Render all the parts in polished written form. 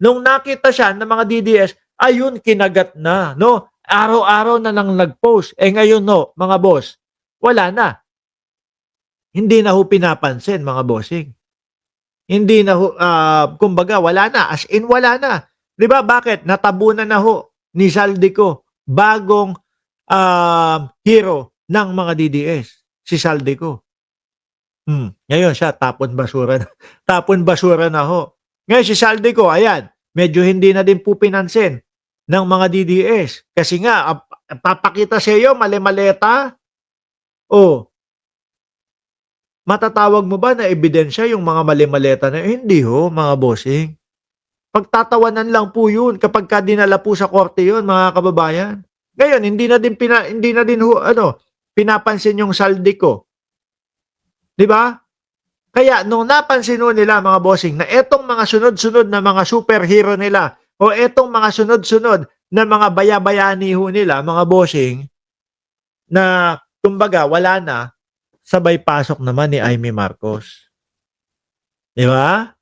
Nung nakita siya ng mga DDS, ayun kinagat na, no? Araw-araw na lang nag-post. Eh ngayon no, mga boss, wala na. Hindi na ho pinapansin mga bossing. Hindi na ho, kumbaga wala na, as in wala na. 'Di ba bakit? Natabunan na ho ni Saldico, bagong hero ng mga DDS, si Saldico. Ngayon siya tapon basura na, tapon basura na ho. Ngayon si Saldico, ayan, medyo hindi na din po pinansin ng mga DDS kasi nga papakita sa iyo mali-maleta. Oh, matatawag mo ba na ebidensya yung mga mali-maleta na hindi ho, mga bossing. Pagtatawanan lang po yun kapagka dinala po sa korte yun, mga kababayan. Ngayon, hindi na din ho, pinapansin yung Saldico. 'Di ba? Kaya nung napansin ho nila mga bossing na etong mga sunod-sunod na mga superhero nila o etong mga sunod-sunod na mga bayabayani ho nila, mga bossing, na kumbaga wala na, sabay pasok naman ni Amy Marcos. 'Di ba?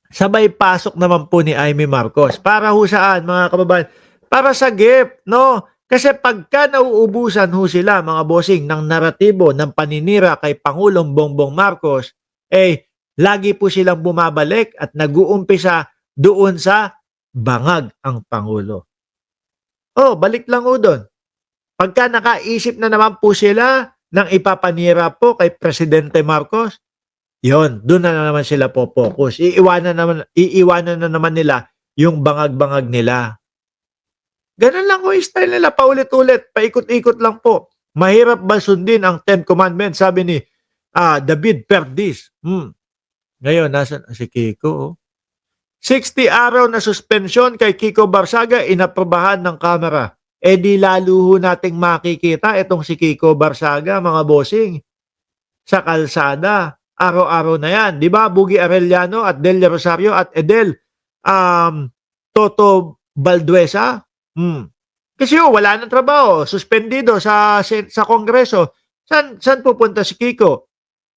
Sabay pasok naman po ni Amy Marcos. Para ho saan, mga kababayan? Para sa gift, no? Kasi pagka nauubusan ho sila, mga bossing, ng naratibo, ng paninira kay Pangulong Bongbong Marcos, eh, lagi po silang bumabalik at nag-uumpisa doon sa bangag ang Pangulo. Oh, balik lang ho doon. Pagka nakaisip na naman po sila ng ipapanira po kay Presidente Marcos, yon, doon na naman sila po-focus. Iiwanan na naman nila yung bangag-bangag nila. Ganun lang ho yung style nila, paulit-ulit, paikot-ikot lang po. Mahirap ba sundin ang Ten Commandments, sabi ni David Perdis. Ngayon, nasa si Kiko? Oh. 60 araw na suspensyon kay Kiko Barsaga, inaprobahan ng Kamara. Eh di lalo ho nating makikita itong si Kiko Barsaga, mga bossing, sa kalsada. Araw-araw na yan. Di ba? Bugi Arellano at Delia Rosario at Edel Toto Balduesa. Kasi wala nang trabaho. Suspendido sa Kongreso. San pupunta si Kiko?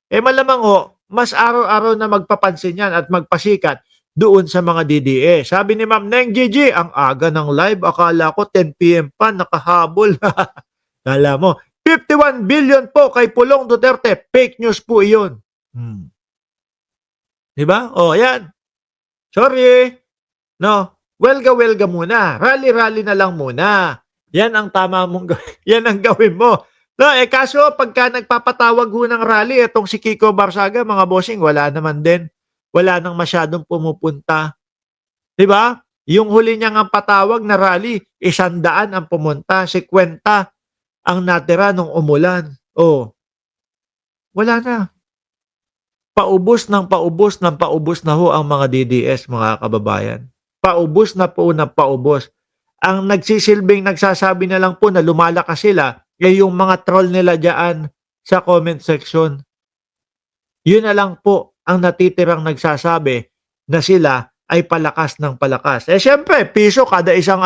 Eh malamang mas araw-araw na magpapansin yan at magpasikat doon sa mga DDA. Sabi ni Ma'am Neng Gigi, ang aga ng live, akala ko 10 PM pa, nakahabol. Kala mo, 51 billion po kay Pulong Duterte. Fake news po iyon. Diba? Ayan. Sorry. No. Welga muna. Rally na lang muna. Yan ang tama mong gawin. Yan ang gawin mo. No, kaso pagka nagpapatawag ho ng rally, itong si Kiko Barsaga, mga bossing, wala naman din. Wala nang masyadong pumupunta. Diba? Yung huli niya nga patawag na rally, 100 ang pumunta, 50 ang natira nung umulan. Wala na. Paubos na ho ang mga DDS, mga kababayan. Paubos na po ng paubos. Ang nagsisilbing nagsasabi na lang po na lumalakas sila, yung mga troll nila dyan sa comment section. Yun na lang po ang natitirang nagsasabi na sila ay palakas ng palakas. Syempre, piso kada isang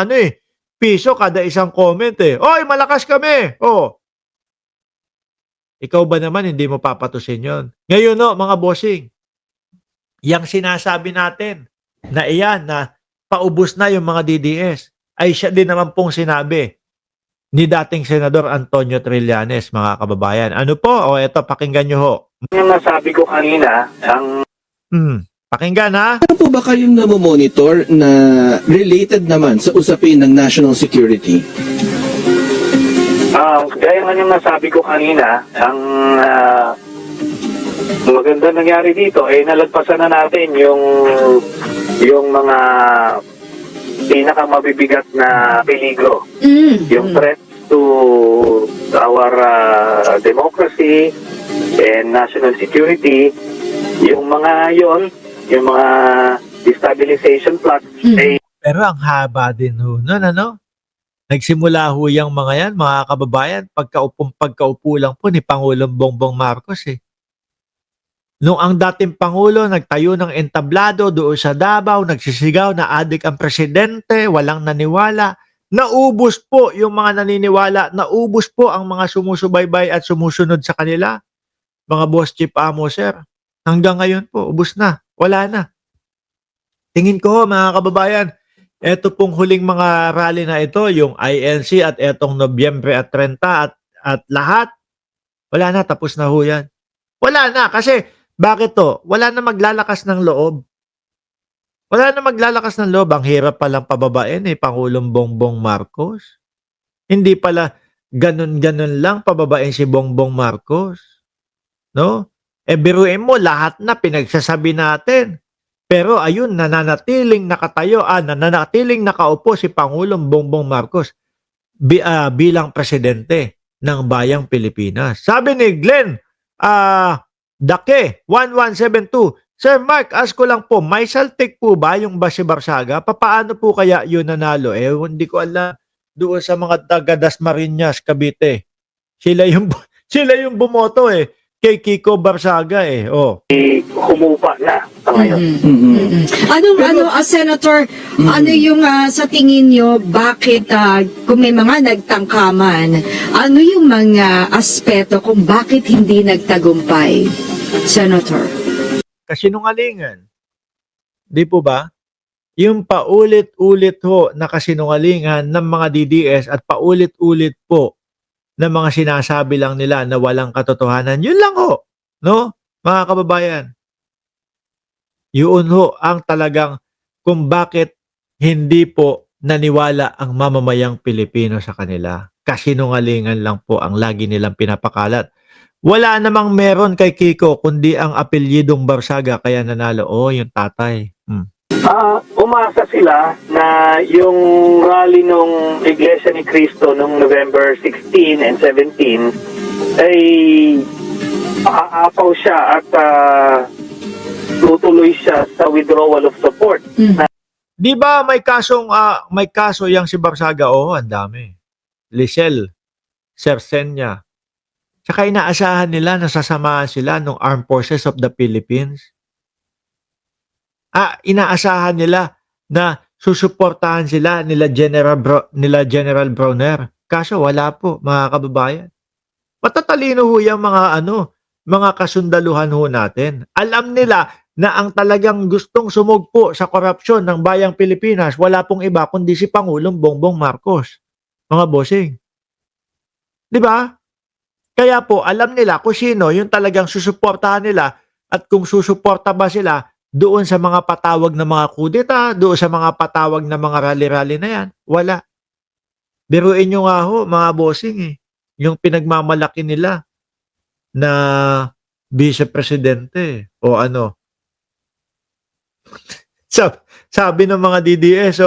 piso kada isang comment Oy, malakas kami! Ikaw ba naman hindi mo papatusin yon? Ngayon mga bossing, yang sinasabi natin na iyan na paubos na yung mga DDS, ay siya din naman pong sinabi ni dating Senador Antonio Trillanes, mga kababayan. Ano po? Eto, pakinggan nyo ho. Yung nasabi ko kanina, ang... Pakinggan ha? Ano po ba kayong namomonitor na related naman sa usapin ng national security? Gaya nga yung nasabi ko kanina, ang maganda nangyari dito, nalagpasan na natin yung mga pinakamabibigat na peligro. Yung threat to our democracy and national security, yung mga destabilization plots. Pero ang haba din ho, no? Nagsimula ho yung mga yan, mga kababayan, pagkaupo lang po ni Pangulong Bongbong Marcos Nung ang dating Pangulo nagtayo ng entablado doon sa Davao, nagsisigaw na adik ang presidente, walang naniwala. Naubos po yung mga naniniwala, naubos po ang mga sumusubaybay at sumusunod sa kanila. Mga boss chief amo, sir. Hanggang ngayon po, ubos na. Wala na. Tingin ko mga kababayan, eto pong huling mga rally na ito, yung INC at etong Nobyembre at 30 at lahat, wala na, tapos na ho yan. Wala na, kasi bakit to? Wala na maglalakas ng loob. Wala na maglalakas ng loob. Ang hirap palang pababain Pangulong Bongbong Marcos. Hindi pala ganun-ganun lang pababain si Bongbong Marcos. No? Biruin mo, lahat na pinagsasabi natin. Pero ayun, nananatiling nakaupo si Pangulong Bongbong Marcos bilang presidente ng Bayang Pilipinas. Sabi ni Glenn Dake, 1172, Sir Mark, ask ko lang po, may saltik po ba yung Basi Barsaga? Papaano po kaya yun nanalo? Hindi ko alam. Doon sa mga taga Dasmariñas, Cavite. Sila yung sila yung bumoto kay Kiko Barsaga Oh. Humupa na sa ngayon. Senator, ano yung sa tingin nyo, bakit kung may mga nagtangkaman, ano yung mga aspeto kung bakit hindi nagtagumpay, Senator? Kasinungalingan. Di po ba? Yung paulit-ulit ho na kasinungalingan ng mga DDS at paulit-ulit po na mga sinasabi lang nila na walang katotohanan. Yun lang ho. No? Mga kababayan. Yun ho ang talagang kung bakit hindi po naniwala ang mamamayang Pilipino sa kanila. Kasinungalingan lang po ang lagi nilang pinapakalat. Wala namang meron kay Kiko kundi ang apelyidong Barsaga kaya nanalo. Yung tatay. Umasa sila na yung rally nung Iglesia ni Cristo nung November 16 and 17 ay aapaw siya at tutuloy siya sa withdrawal of support. Di ba may kaso yang si Barsaga? Ang dami. Lisel, Sersenya. Tsaka inaasahan nila na sasamahan sila ng Armed Forces of the Philippines. Inaasahan nila na susuportahan sila nila General Browner. Kaso wala po, mga kababayan. Matatalino ho yung mga kasundaluhan ho natin. Alam nila na ang talagang gustong sumugpo sa korupsyon ng Bayang Pilipinas, wala pong iba kundi si Pangulong Bongbong Marcos. Mga bossing. Di ba? Kaya po, alam nila kung sino yung talagang susuportahan nila at kung susuporta ba sila doon sa mga patawag na mga kudeta, doon sa mga patawag na mga rally-rally na yan. Wala. Biruin nyo nga ho, mga bossing yung pinagmamalaki nila na vice-presidente o ano. Sabi ng mga DDS,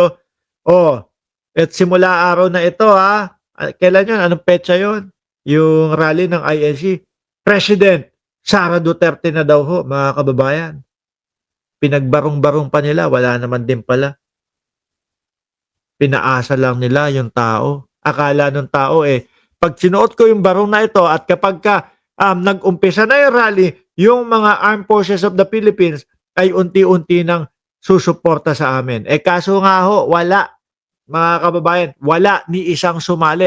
at simula araw na ito kailan yun? Anong petsa yun? Yung rally ng INC. President Sara Duterte na daw ho, mga kababayan. Pinagbarong-barong pa nila, wala naman din pala. Pinaasa lang nila yung tao. Akala ng tao pag sinuot ko yung barong na ito at kapag nag-umpisa na yung rally, yung mga Armed Forces of the Philippines ay unti-unti nang susuporta sa amin. Kaso nga ho, wala. Mga kababayan, wala ni isang sumali.